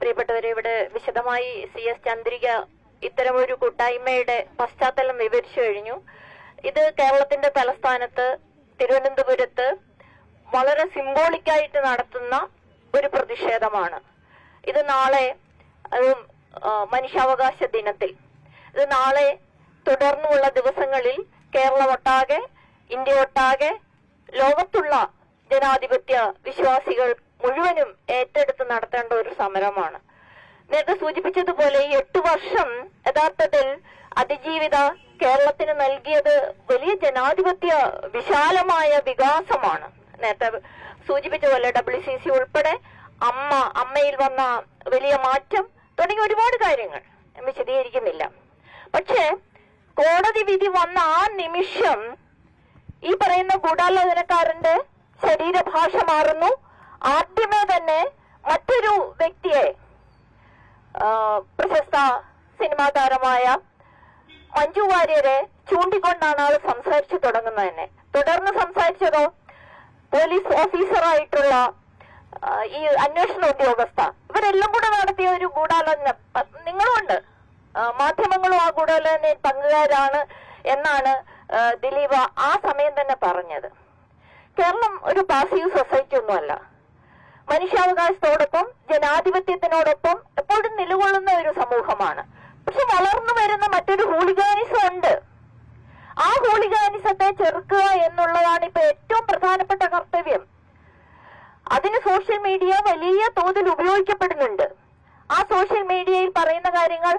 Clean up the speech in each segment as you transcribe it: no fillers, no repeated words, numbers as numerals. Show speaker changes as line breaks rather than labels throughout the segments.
പ്രിയപ്പെട്ടവരെ, ഇവിടെ വിശദമായി CS ചന്ദ്രിക ഇത്തരമൊരു കൂട്ടായ്മയുടെ പശ്ചാത്തലം വിവരിച്ചു കഴിഞ്ഞു. ഇത് കേരളത്തിന്റെ തലസ്ഥാനത്ത് തിരുവനന്തപുരത്ത് വളരെ സിംബോളിക്കായിട്ട് നടത്തുന്ന ഒരു പ്രതിഷേധമാണ്. ഇത് നാളെ മനുഷ്യാവകാശ ദിനത്തിൽ, ഇത് നാളെ തുടർന്നുള്ള ദിവസങ്ങളിൽ കേരളമൊട്ടാകെ, ഇന്ത്യയൊട്ടാകെ, ലോകത്തുള്ള ജനാധിപത്യ വിശ്വാസികൾ മുഴുവനും ഏറ്റെടുത്ത് നടത്തേണ്ട ഒരു സമരമാണ്. നേരത്തെ സൂചിപ്പിച്ചതുപോലെ ഈ 8 വർഷം യഥാർത്ഥത്തിൽ അതിജീവിത കേരളത്തിന് നൽകിയത് വലിയ ജനാധിപത്യ വിശാലമായ വികാസമാണ്. നേരത്തെ സൂചിപ്പിച്ച പോലെ WCC ഉൾപ്പെടെ അമ്മയിൽ വന്ന വലിയ മാറ്റം തുടങ്ങിയ ഒരുപാട് കാര്യങ്ങൾ വിശദീകരിക്കുന്നില്ല. പക്ഷേ കോടതി വിധി വന്ന ആ നിമിഷം ഈ പറയുന്ന ഗൂഢാലോചനക്കാരന്റെ ശരീരഭാഷ മാറുന്നു. ആദ്യമേ തന്നെ മറ്റൊരു വ്യക്തിയെ, പ്രശസ്ത സിനിമാ താരമായ മഞ്ജു വാര്യരെ ചൂണ്ടിക്കൊണ്ടാണ് ആൾ സംസാരിച്ചു തുടങ്ങുന്നത് തന്നെ. തുടർന്ന് സംസാരിച്ചതോ പോലീസ് ഓഫീസറായിട്ടുള്ള ഈ അന്വേഷണ ഉദ്യോഗസ്ഥ, ഇവരെല്ലാം കൂടെ നടത്തിയ ഒരു ഗൂഢാലോചന, നിങ്ങളുമുണ്ട്, മാധ്യമങ്ങളും ആ ഗൂഢാലോചനയിൽ പങ്കുകാരാണ് എന്നാണ് ദിലീപ് ആ സമയം തന്നെ പറഞ്ഞത്. കേരളം ഒരു പാസീവ് സൊസൈറ്റി ഒന്നുമല്ല. മനുഷ്യാവകാശത്തോടൊപ്പം ജനാധിപത്യത്തിനോടൊപ്പം എപ്പോഴും നിലകൊള്ളുന്ന ഒരു സമൂഹമാണ്. പക്ഷെ വളർന്നു വരുന്ന മറ്റൊരു ഹൂളിഗാനിസം ഉണ്ട്. ആ ഹൂളിഗാനിസത്തെ ചെറുക്കുക എന്നുള്ളതാണ് ഇപ്പൊ ഏറ്റവും പ്രധാനപ്പെട്ട കർത്തവ്യം. അതിന് സോഷ്യൽ മീഡിയ വലിയ തോതിൽ ഉപയോഗിക്കപ്പെടുന്നുണ്ട്. ആ സോഷ്യൽ മീഡിയയിൽ പറയുന്ന കാര്യങ്ങൾ,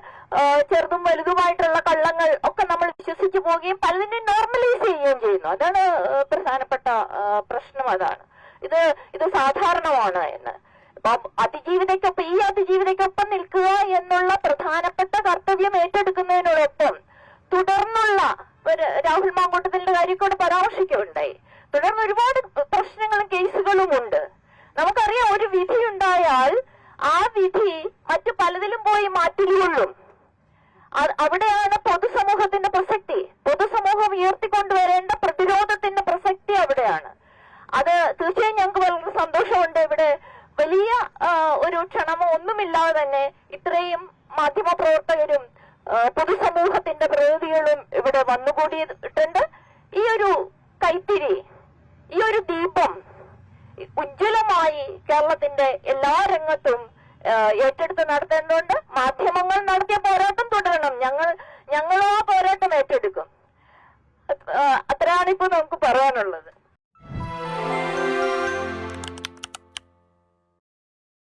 ചെറുതും വലുതുമായിട്ടുള്ള കള്ളങ്ങൾ ഒക്കെ നമ്മൾ വിശ്വസിച്ചു പോവുകയും പലതിനെ നോർമലൈസ് ചെയ്യുകയും ചെയ്യുന്നു. അതാണ് പ്രധാനപ്പെട്ട പ്രശ്നം. അതാണ് ഇത് സാധാരണമാണ് എന്ന്. അതിജീവിതയ്ക്കൊപ്പം, ഈ അതിജീവിതയ്ക്കൊപ്പം നിൽക്കുക എന്നുള്ള പ്രധാനപ്പെട്ട കർത്തവ്യം ഏറ്റെടുക്കുന്നതിനോടൊപ്പം തുടർന്നുള്ള രാഹുൽ മാങ്കൂട്ടത്തിന്റെ കാര്യം കൂടെ പരാമർശിക്കുകയുണ്ടായി. തുടർന്ന് ഒരുപാട് പ്രശ്നങ്ങളും കേസുകളും ഉണ്ട്. നമുക്കറിയാം, ഒരു വിധി ഉണ്ടായാൽ ആ വിധി മറ്റു പലതിലും പോയി മാറ്റുകയുള്ളൂ. അവിടെയാണ് പൊതുസമൂഹത്തിന്റെ പ്രസക്തി. പൊതുസമൂഹം ഉയർത്തിക്കൊണ്ടുവരേണ്ട പ്രതിരോധത്തിന്റെ പ്രസക്തി അവിടെയാണ്. അത് തീർച്ചയായും ഞങ്ങൾക്ക് വളരെ സന്തോഷമുണ്ട്. ഇവിടെ വലിയ ഒരു ക്ഷണമോ ഒന്നുമില്ലാതെ തന്നെ ഇത്രയും മാധ്യമപ്രവർത്തകരും പൊതുസമൂഹത്തിന്റെ പ്രതിനിധികളും ഇവിടെ വന്നുകൂടിയിട്ടുണ്ട്. ഈ ഒരു കൈത്തിരി, ഈ ഒരു ദീപം ഉജ്ജ്വലമായി കേരളത്തിന്റെ എല്ലാ രംഗത്തും ഏറ്റെടുത്ത് നടത്തേണ്ടതുണ്ട്.